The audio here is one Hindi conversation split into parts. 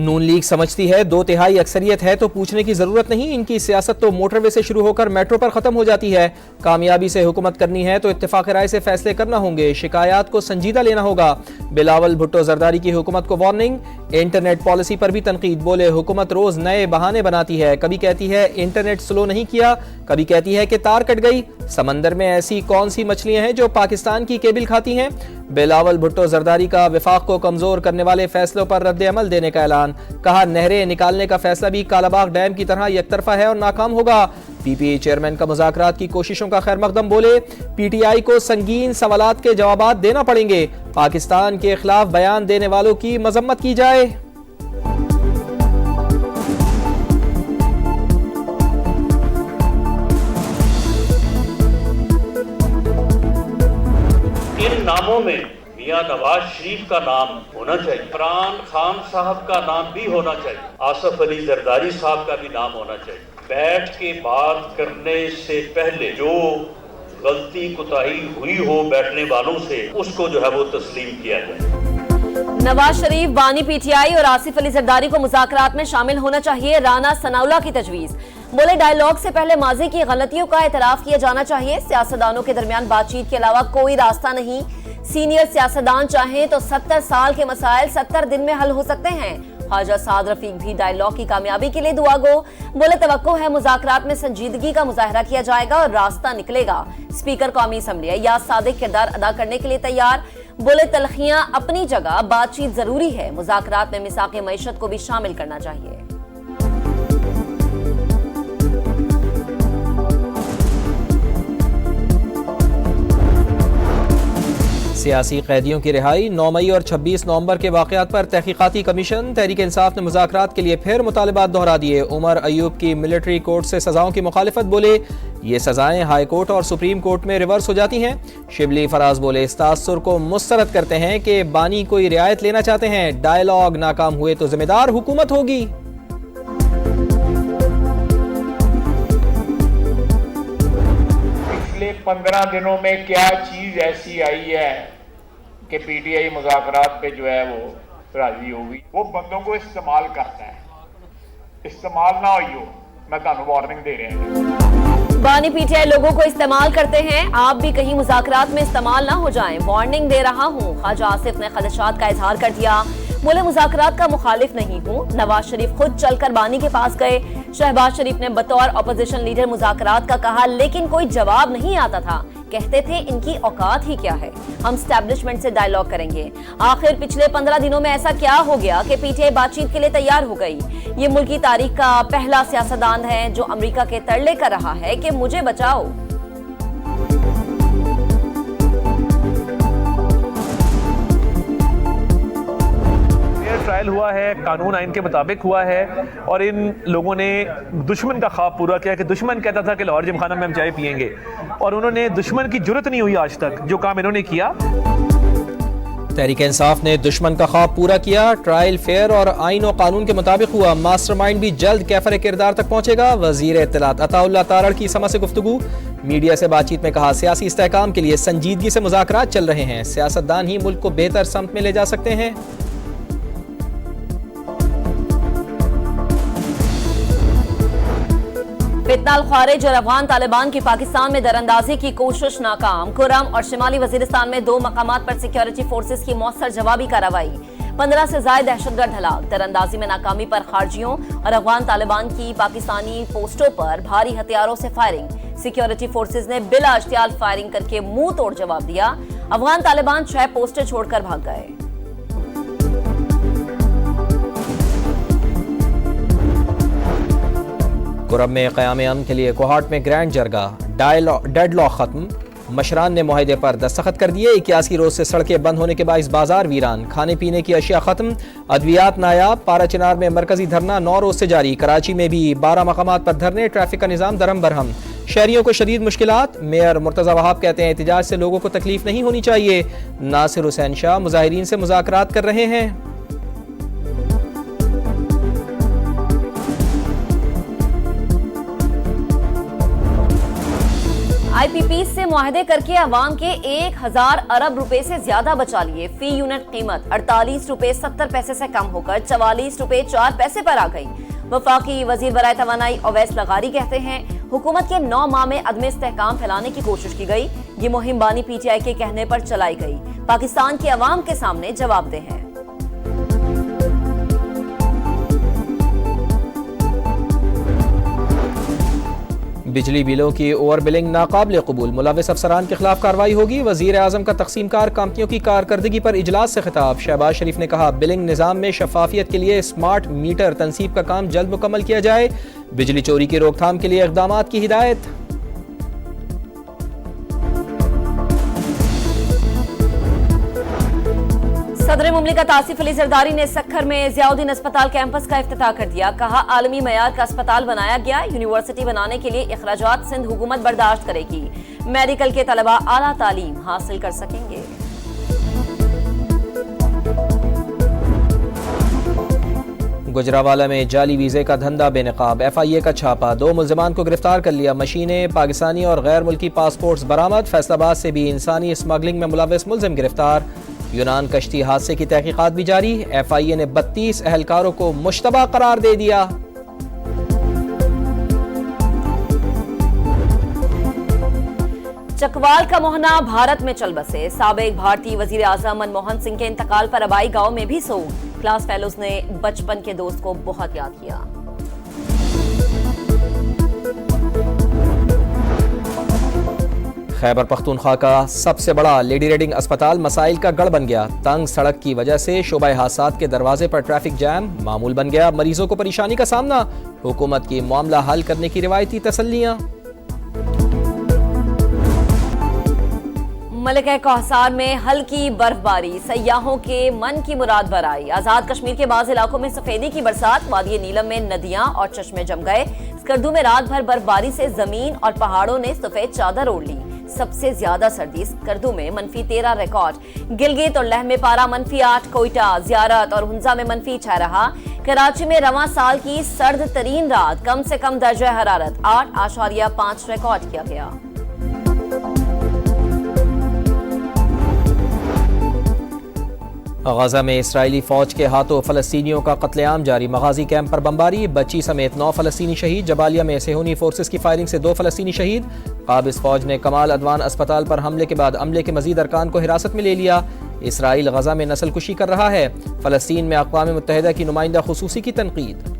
नून लीग समझती है 2/3 अक्सरियत है तो पूछने की जरूरत नहीं। इनकी सियासत तो मोटरवे से शुरू होकर मेट्रो पर खत्म हो जाती है। कामयाबी से हुकूमत करनी है तो इत्तेफाक राय से फैसले करना होंगे। शिकायत को संजीदा लेना होगा। बिलावल भुट्टो जरदारी की हुकूमत को वार्निंग। इंटरनेट पॉलिसी पर भी तनकीद। बोले हुकूमत रोज नए बहाने बनाती है। कभी कहती है इंटरनेट स्लो नहीं किया, कभी कहती है कि तार कट गई। समंदर में ऐसी कौन सी मछलियां हैं जो पाकिस्तान की केबिल खाती हैं। बिलावल भुट्टो जरदारी का विफाक को कमजोर करने वाले फैसलों पर रद्द अमल देने का ऐलान। कहा नहरें निकालने का फैसला भी कालाबाग डैम की तरह एकतरफा है और नाकाम होगा। पीपीए चेयरमैन का मुज़ाकरात की कोशिशों का खैर मकदम। बोले पीटीआई को संगीन सवालात के जवाब देना पड़ेंगे। पाकिस्तान के खिलाफ बयान देने वालों की मजम्मत की जाए। इन नामों में मियां नवाज शरीफ का नाम होना चाहिए, इमरान खान साहब का नाम भी होना चाहिए, आसिफ अली जरदारी साहब का भी नाम होना चाहिए। बैठ के बात करने से पहले जो गलती कुताही हुई हो बैठने वालों से, उसको जो है वो तस्लीम किया जाए। नवाज शरीफ, बानी पीटीआई और आसिफ अली जरदारी को मुज़ाकरात में शामिल होना चाहिए। राना सनाउल्लाह की तजवीज़। बोले डायलॉग से पहले माजी की गलतियों का एतराफ किया जाना चाहिए। सियासतदानों के दरमियान बातचीत के अलावा कोई रास्ता नहीं। सीनियर सियासतदान चाहें तो 70 साल के मसाइल 70 दिन में हल हो सकते हैं। ख्वाजा साद रफीक भी डायलॉग की कामयाबी के लिए दुआ गो। बोले तवक्को है मुज़ाकरात में संजीदगी का मुजाहरा किया जाएगा और रास्ता निकलेगा। स्पीकर कौमी असम्बली या सादिक किरदार अदा करने के लिए तैयार। बोले तलखियां अपनी जगह, बातचीत जरूरी है। मुज़ाकरात में मिसाक़े मईशत को भी शामिल करना चाहिए। सियासी कैदियों की रिहाई। 9 मई और 26 नवंबर के वाक़यात पर तहकीकाती कमीशन। तहरीक इंसाफ ने मुज़ाकरात के लिए फिर मुतालिबात दोहरा दिए। उमर अयूब की मिलिट्री कोर्ट से सजाओं की मुखालिफत। बोले ये सजाएं हाई कोर्ट और सुप्रीम कोर्ट में रिवर्स हो जाती हैं। शिबली फराज बोले इस तासुर को मुस्तरद करते हैं कि बानी कोई रियायत लेना चाहते हैं। डायलॉग नाकाम हुए तो जिम्मेदार हुकूमत होगी। 15 दिनों में क्या चीज ऐसी आई है कि पीटीआई मुज़ाकरात पे जो है वो राजी होगी। वो बंदों को इस्तेमाल करता है, इस्तेमाल ना हो। मैं ਤੁਹਾਨੂੰ वार्निंग दे रहे हैं। बानी पीटीआई लोगों को इस्तेमाल करते हैं। आप भी कहीं मुज़ाकरात में इस्तेमाल ना हो जाएं। वार्निंग दे रहा हूँ। ख्वाजा आसिफ ने खदशात का इजहार कर दिया। बोले मुज़ाकरात का मुखालिफ नहीं हूँ। नवाज शरीफ खुद चलकर बानी के पास गए। शहबाज शरीफ ने बतौर अपोजिशन लीडर मुज़ाकरात का कहा, लेकिन कोई जवाब नहीं आता था। कहते थे इनकी औकात ही क्या है, हम स्टैब्लिशमेंट से डायलॉग करेंगे। आखिर पिछले 15 दिनों में ऐसा क्या हो गया कि पीटीआई बातचीत के लिए तैयार हो गई। ये मुल्क की तारीख का पहला सियासतदान है जो अमेरिका के तरले कर रहा है कि मुझे बचाओ। ट्रायल हुआ है, कानून आइन के मुताबिक हुआ है और इन लोगों ने दुश्मन का ख्वाब पूरा किया कि दुश्मन कहता था कि लाहौर जिमखाना में हम चाय पियेंगे और उन्होंने दुश्मन की जुर्रत नहीं हुई आज तक जो काम इन्होंने किया। तहरीक इंसाफ ने दुश्मन का ख्वाब पूरा किया। ट्रायल फेयर और आइन और कानून के मुताबिक हुआ। मास्टरमाइंड भी जल्द कैफर किरदार तक पहुंचेगा। वजीर इत्तलात अताउल्लाह तारड़ की समा से गुफ्तगू। मीडिया से बातचीत में कहा सियासी इस्तेहकाम के लिए संजीदगी से मुज़ाकरात चल रहे हैं। सियासतदान ही मुल्क को बेहतर समत में ले जा सकते हैं। फितना ख्वारिज और अफगान तालिबान की पाकिस्तान में दरअंदाजी की कोशिश नाकाम। कुरम और शिमाली वजीरिस्तान में 2 मकामात पर सिक्योरिटी फोर्सेस की मौसर जवाबी कार्रवाई। 15 से ज्यादा दहशतगर्द हलाक। दरअंदाजी में नाकामी पर खारजियों और अफगान तालिबान की पाकिस्तानी पोस्टों पर भारी हथियारों से फायरिंग। सिक्योरिटी फोर्सेस ने बिला इश्तियाल फायरिंग करके मुंह तोड़ जवाब दिया। अफगान तालिबान 6 पोस्टें छोड़कर भाग गए। कुरब में क़याम अमन के लिए कोहाट में ग्रैंड जरगा। डेडलॉक खत्म। मशरान ने मुआहदे पर दस्तखत कर दिए। 81 रोज से सड़कें बंद होने के बाइस बाजार वीरान। खाने पीने की अशिया खत्म। अद्वियात नायाब। पारा चिनार में मरकजी धरना 9 रोज से जारी। कराची में भी 12 मकामात पर धरने। ट्रैफिक का निज़ाम दरम बरहम। शहरियों को शदीद मुश्किलात। मेयर मुर्तज़ा वहाब कहते हैं एहतिजाज से लोगों को तकलीफ नहीं होनी चाहिए। नासिर हुसैन शाह मुजाहिरीन से मुज़ाकरात कर रहे हैं। IPP से मुआहदे करके अवाम के 1000 अरब रुपए से ज्यादा बचा लिए। फी यूनिट कीमत 48 रुपए 70 पैसे से कम होकर 44 रुपए 4 पैसे पर आ गई। वफाकी वजीर बराए तवानाई अवैस लगारी कहते हैं, हुकूमत के 9 माह में अदम इस्तेहकाम फैलाने की कोशिश की गई। ये मुहिम बानी PTI के कहने पर चलाई गई। पाकिस्तान के अवाम के सामने जवाबदेह है। बिजली बिलों की ओवर बिलिंग नाकाबिल कबूल, मुलविस अफसरान के खिलाफ कार्रवाई होगी। वजीर आजम का तकसीमकार कंपनियों की कारकर्दगी पर इजलास से खिताब। शहबाज शरीफ ने कहा, बिलिंग निज़ाम में शफाफियत के लिए स्मार्ट मीटर तनसीब का काम जल्द मुकम्मल किया जाए। बिजली चोरी की रोकथाम के लिए इक़दामात की हिदायत। सदर मुमलिकत आसिफ अली जरदारी ने सक्खर में ज़ियाउद्दीन अस्पताल कैंपस का इफ्तिताह कर दिया। कहा, आलमी मयार का अस्पताल बनाया गया। यूनिवर्सिटी बनाने के लिए इखराजात सिंध हुकूमत बर्दाश्त करेगी। मेडिकल के तलबा आला तालीम हासिल कर सकेंगे। गुजरावाला में जाली वीज़े का धंधा बेनकाब, FIA का छापा। 2 मुल्ज़िमान को गिरफ्तार कर लिया। मशीनें, पाकिस्तानी और गैर मुल्की पासपोर्ट्स बरामद। फैसलाबाद से भी इंसानी स्मगलिंग में मुलविस मुल्ज़िम गिरफ्तार। यूनान कश्ती हादसे की तहकीकात भी जारी। FIA ने 32 अहलकारों को मुश्तबा करार दे दिया। चकवाल का मोहना भारत में चल बसे। साबिक भारतीय वजीर आजम मनमोहन सिंह के इंतकाल पर अबाई गांव में भी सोग। क्लास फेलोज ने बचपन के दोस्त को बहुत याद किया। खैबर पख्तूनख्वा का सबसे बड़ा लेडी रेडिंग अस्पताल मसाइल का गढ़ बन गया। तंग सड़क की वजह से शोबा हादसात के दरवाजे पर ट्रैफिक जैम मामूल बन गया। मरीजों को परेशानी का सामना, हुकूमत की मामला हल करने की रिवायती तसल्लियां। मलिका कौसार में हल्की बर्फबारी, सयाहों के मन की मुराद बराई। आजाद कश्मीर के बाज़ इलाकों में सफेदी की बरसात। वादी नीलम में नदियां और चश्मे जम गए। स्कर्दू में रात भर बर्फबारी से जमीन और पहाड़ों ने सफेद चादर ओढ़ ली। सबसे ज्यादा सर्दी स्कर्दू में -13 रिकॉर्ड। गिलगित और लेह में पारा -8, कोयटा, ज़ियारत और हुंजा में -6 रहा। कराची में रवां साल की सर्द तरीन रात, कम से कम दर्जा हरारत 8.5 रिकॉर्ड किया गया। गजा में इसराइली फौज के हाथों फलस्तीनियों का कत्लेआम जारी। मगाजी कैंप पर बमबारी, बच्ची समेत 9 फलस्तीनी शहीद। जबालिया में सेहूनी फोर्सेस की फायरिंग से 2 फलस्तीनी शहीद। काबिज फौज ने कमाल अदवान अस्पताल पर हमले के बाद अमले के मजीद अरकान को हिरासत में ले लिया। इसराइल गजा में नस्ल कुशी कर रहा है। फलस्तीन में अक़वाम मुत्तहिदा की नुमाइंदा खुसूसी की तनकीद।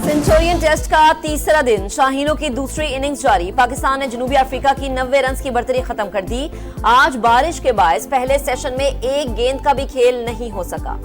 सेंचुरियन टेस्ट का तीसरा दिन, शाहीनों की दूसरी इनिंग्स जारी। पाकिस्तान ने जनूबी अफ्रीका की 90 रन की बढ़तरी खत्म कर दी। आज बारिश के बायस पहले सेशन में एक गेंद का भी खेल नहीं हो सका।